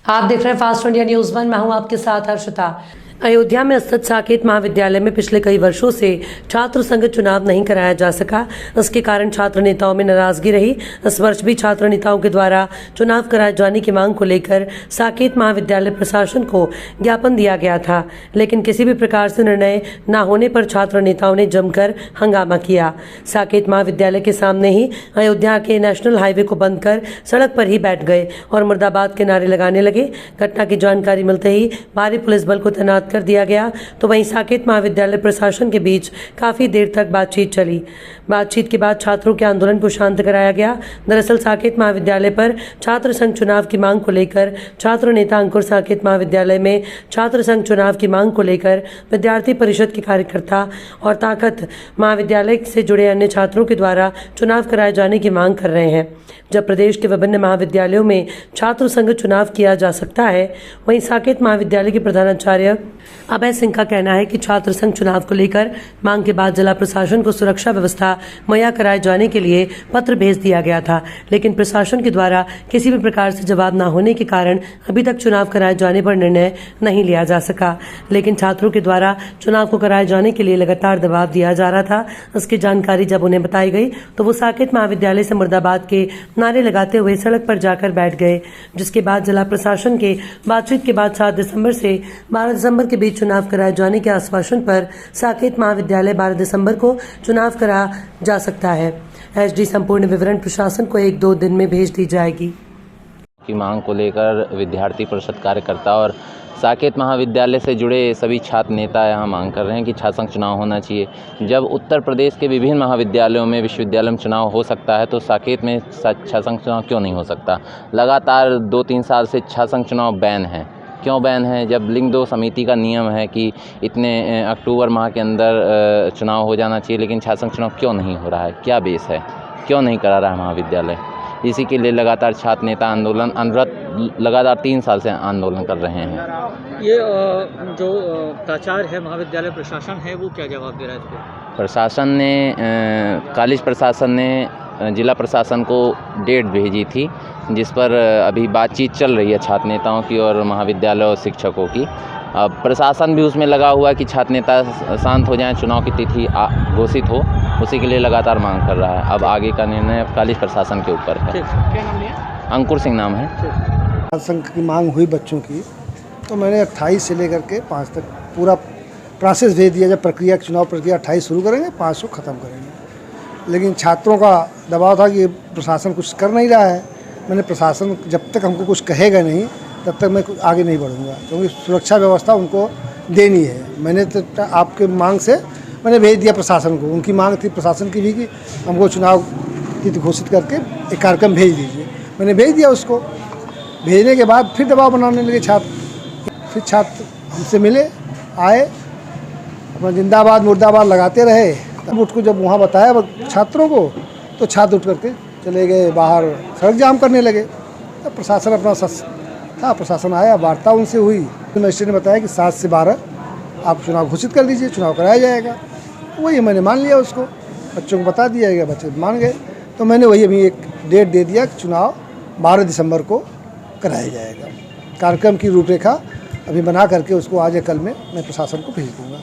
आप देख रहे हैं फास्ट इंडिया न्यूज़ 1। मैं हूं आपके साथ हर्षिता। अयोध्या में स्थित साकेत महाविद्यालय में पिछले कई वर्षों से छात्र संघ चुनाव नहीं कराया जा सका। इसके कारण छात्र नेताओं में नाराजगी रही। इस वर्ष भी छात्र नेताओं के द्वारा चुनाव कराए जाने की मांग को लेकर साकेत महाविद्यालय प्रशासन को ज्ञापन दिया गया था, लेकिन किसी भी प्रकार से निर्णय न होने पर छात्र नेताओं ने जमकर हंगामा किया। साकेत महाविद्यालय के सामने ही अयोध्या के नेशनल हाईवे को बंद कर सड़क पर ही बैठ गए और मुर्दाबाद के नारे लगाने लगे। घटना की जानकारी मिलते ही भारी पुलिस बल को तैनात कर दिया गया। तो वहीं साकेत महाविद्यालय प्रशासन के बीच काफी देर तक बातचीत चली। बातचीत के बाद छात्रों के आंदोलन को शांत कराया गया। दरअसल साकेत महाविद्यालय पर छात्र संघ चुनाव की मांग को लेकर छात्र नेता अंकुर साकेत महाविद्यालय में छात्र संघ चुनाव की मांग को लेकर विद्यार्थी परिषद के कार्यकर्ता और ताकत महाविद्यालय से जुड़े अन्य छात्रों के द्वारा चुनाव कराए जाने की मांग कर रहे हैं। जब प्रदेश के विभिन्न महाविद्यालयों में छात्र संघ चुनाव किया जा सकता है, वहीं साकेत महाविद्यालय के प्रधानाचार्य अभय सिंह का कहना है कि छात्र संघ चुनाव को लेकर मांग के बाद जिला प्रशासन को सुरक्षा व्यवस्था मुहैया कराए जाने के लिए पत्र भेज दिया गया था, लेकिन प्रशासन के द्वारा किसी भी प्रकार से जवाब न होने के कारण अभी तक चुनाव कराए जाने पर निर्णय नहीं लिया जा सका। लेकिन छात्रों के द्वारा चुनाव को कराए जाने के लिए लगातार दबाव दिया जा रहा था। इसकी जानकारी जब उन्हें बताई गई तो वो साकेत महाविद्यालय से मुर्दाबाद के नारे लगाते हुए सड़क पर जाकर बैठ गए, जिसके बाद जिला प्रशासन के बातचीत के बाद 7 दिसंबर से 12 दिसंबर के बीच चुनाव कराए जाने के आश्वासन पर साकेत महाविद्यालय 12 दिसंबर को चुनाव करा जा सकता है। एसडी संपूर्ण विवरण प्रशासन को 1-2 दिन में भेज दी जाएगी। की मांग को लेकर विद्यार्थी परिषद कार्यकर्ता और साकेत महाविद्यालय से जुड़े सभी छात्र नेता यहाँ मांग कर रहे हैं कि छात्र संघ चुनाव होना चाहिए। जब उत्तर प्रदेश के विभिन्न महाविद्यालयों में विश्वविद्यालय में चुनाव हो सकता है तो साकेत में छात्र संघ चुनाव क्यों नहीं हो सकता। लगातार 2-3 साल से छात्र संघ चुनाव बैन है। क्यों बैन है? जब लिंग 2 समिति का नियम है कि इतने अक्टूबर माह के अंदर चुनाव हो जाना चाहिए, लेकिन छात्र संघ चुनाव क्यों नहीं हो रहा है? क्या बेस है? क्यों नहीं करा रहा है महाविद्यालय? इसी के लिए लगातार छात्र नेता आंदोलन अनवरत लगातार 3 साल से आंदोलन कर रहे हैं। ये जो प्राचार्य है महाविद्यालय प्रशासन है वो क्या जवाब दे रहा है इसको? प्रशासन ने कॉलेज प्रशासन ने जिला प्रशासन को डेट भेजी थी, जिस पर अभी बातचीत चल रही है छात्र नेताओं की और महाविद्यालय और शिक्षकों की। अब प्रशासन भी उसमें लगा हुआ है कि छात्र नेता शांत हो जाएं, चुनाव की तिथि घोषित हो, उसी के लिए लगातार मांग कर रहा है। अब आगे का निर्णय कॉलेज प्रशासन के ऊपर है। क्या नाम है? अंकुर सिंह नाम है। छात्र संघ की मांग हुई बच्चों की, तो मैंने 28 से लेकर के 5 तक पूरा प्रोसेस भेज दिया। जब प्रक्रिया चुनाव प्रक्रिया 28 शुरू करेंगे, 5 को ख़त्म करेंगे। लेकिन छात्रों का दबाव था कि प्रशासन कुछ कर नहीं रहा है। मैंने प्रशासन जब तक हमको कुछ कहेगा नहीं तब तक मैं आगे नहीं बढ़ूंगा, क्योंकि सुरक्षा व्यवस्था उनको देनी है। मैंने तो आपके मांग से मैंने भेज दिया प्रशासन को। उनकी मांग थी प्रशासन की भी कि हमको चुनाव तिथि घोषित करके एक कार्यक्रम भेज दीजिए। मैंने भेज दिया उसको। भेजने के बाद फिर दबाव बनाने लगे छात्र। फिर छात्र हमसे मिले, आए, अपना जिंदाबाद मुर्दाबाद लगाते रहे। तब उसको जब वहाँ बताया छात्रों को तो छात्र उठ करके चले गए बाहर, सड़क जाम करने लगे। तब प्रशासन अपना था, प्रशासन आया, वार्ता उनसे हुई। मजिस्ट्रेट ने बताया कि 7 से 12 आप चुनाव घोषित कर दीजिए, चुनाव कराया जाएगा। वही मैंने मान लिया उसको, बच्चों को बता दिया गया, बच्चे मान गए। तो मैंने वही अभी एक डेट दे दिया कि चुनाव 12 दिसंबर को कराया जाएगा। कार्यक्रम की रूपरेखा अभी बना करके उसको आज या कल में मैं प्रशासन को भेज दूँगा।